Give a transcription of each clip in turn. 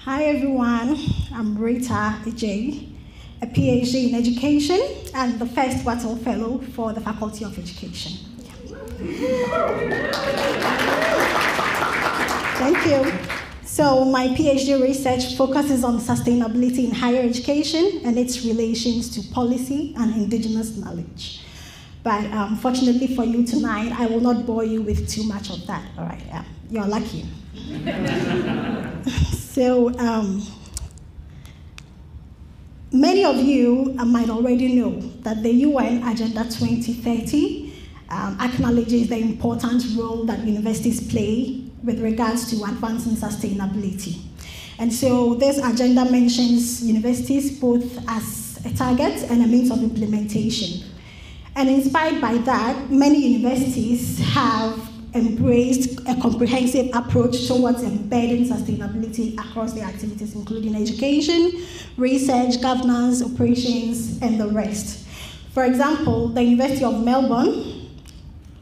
Hi everyone, I'm Rita Adjei, a PhD in education and the first Wattle Fellow for the Faculty of Education. Thank you. So my PhD research focuses on sustainability in higher education and its relations to policy and indigenous knowledge. But fortunately for you tonight, I will not bore you with too much of that. All right, you're lucky. So many of you might already know that the UN Agenda 2030 acknowledges the important role that universities play with regards to advancing sustainability. And so this agenda mentions universities both as a target and a means of implementation. And inspired by that, many universities have embraced a comprehensive approach towards embedding sustainability across their activities, including education, research, governance, operations, and the rest. For example, the University of Melbourne,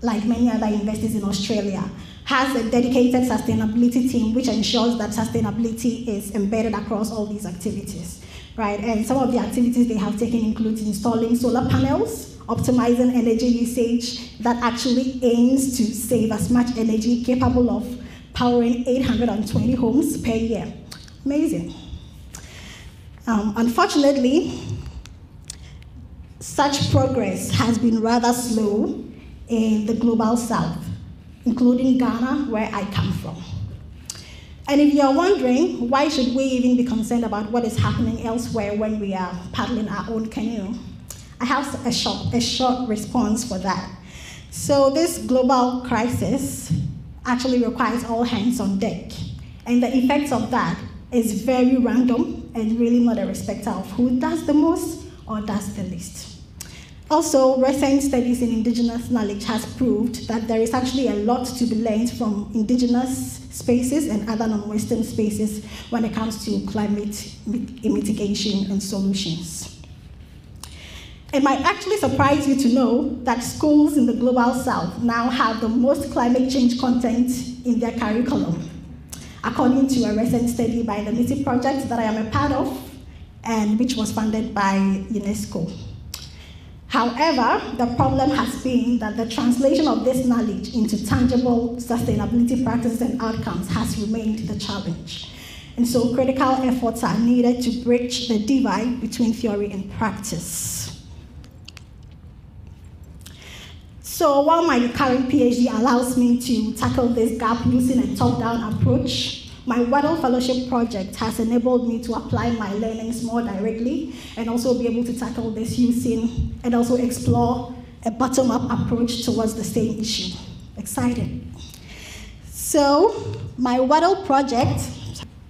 like many other universities in Australia, has a dedicated sustainability team which ensures that sustainability is embedded across all these activities, right? And some of the activities they have taken include installing solar panels, optimizing energy usage that actually aims to save as much energy capable of powering 820 homes per year. Amazing. Unfortunately, such progress has been rather slow in the global south, including Ghana, where I come from. And if you're wondering, why should we even be concerned about what is happening elsewhere when we are paddling our own canoe? I have a short response for that. So this global crisis actually requires all hands on deck. And the effects of that is very random and really not a respecter of who does the most or does the least. Also, recent studies in indigenous knowledge has proved that there is actually a lot to be learned from indigenous spaces and other non-Western spaces when it comes to climate mitigation and solutions. It might actually surprise you to know that schools in the global south now have the most climate change content in their curriculum, according to a recent study by the MITI project that I am a part of and which was funded by UNESCO. However, the problem has been that the translation of this knowledge into tangible sustainability practices and outcomes has remained the challenge. And so critical efforts are needed to bridge the divide between theory and practice. So while my current PhD allows me to tackle this gap using a top-down approach, my Wattle Fellowship project has enabled me to apply my learnings more directly and also be able to tackle this using and also explore a bottom-up approach towards the same issue. Excited. So my Wattle project,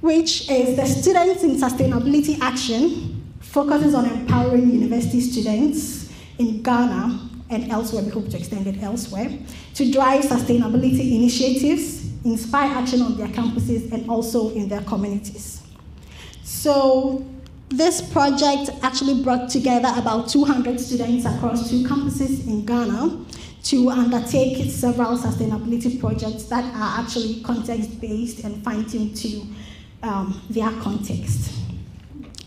which is the Students in Sustainability Action, focuses on empowering university students in Ghana and elsewhere, we hope to extend it elsewhere, to drive sustainability initiatives, inspire action on their campuses, and also in their communities. So this project actually brought together about 200 students across 2 campuses in Ghana to undertake several sustainability projects that are actually context-based and fine-tuned to their context.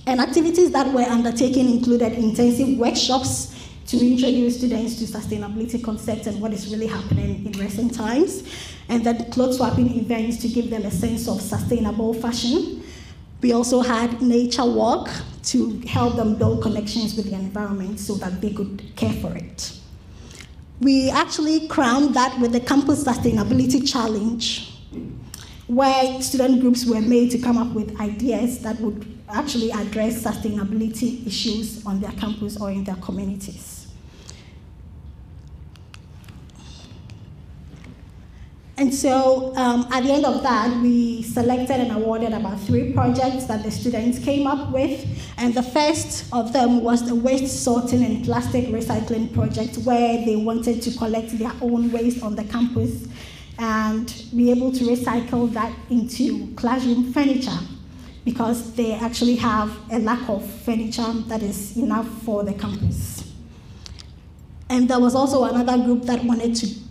And activities that were undertaken included intensive workshops to introduce students to sustainability concepts and what is really happening in recent times, and then clothes swapping events to give them a sense of sustainable fashion. We also had nature walk to help them build connections with the environment so that they could care for it. We actually crowned that with the Campus Sustainability Challenge, where student groups were made to come up with ideas that would actually address sustainability issues on their campus or in their communities. And so at the end of that, we selected and awarded about 3 projects that the students came up with. And the first of them was the waste sorting and plastic recycling project, where they wanted to collect their own waste on the campus and be able to recycle that into classroom furniture, because they actually have a lack of furniture that is enough for the campus. And there was also another group that wanted to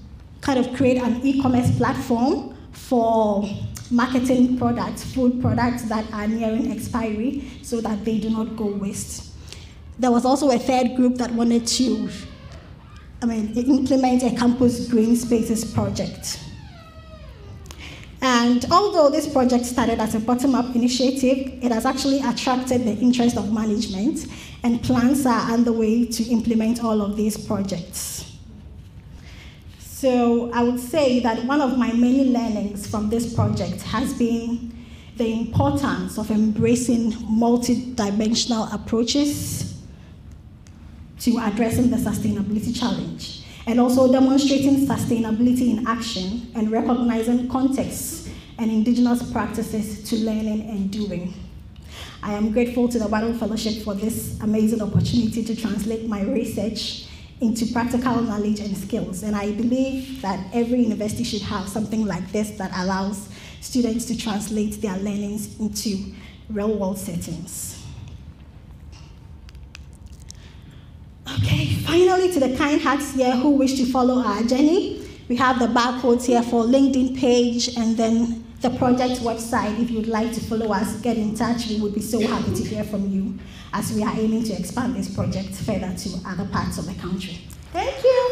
kind of create an e-commerce platform for marketing products, food products that are nearing expiry so that they do not go waste. There was also a third group that wanted to implement a campus green spaces project. And although this project started as a bottom-up initiative, it has actually attracted the interest of management, and plans are underway to implement all of these projects. So I would say that one of my many learnings from this project has been the importance of embracing multi-dimensional approaches to addressing the sustainability challenge, and also demonstrating sustainability in action and recognizing contexts and indigenous practices to learning and doing. I am grateful to the Wattle Fellowship for this amazing opportunity to translate my research into practical knowledge and skills, and I believe that every university should have something like this that allows students to translate their learnings into real-world settings. Okay, finally, to the kind hearts here who wish to follow our journey, we have the barcodes here for LinkedIn page and then the project website. If you'd like to follow us, get in touch. We would be so happy to hear from you as we are aiming to expand this project further to other parts of the country. Thank you.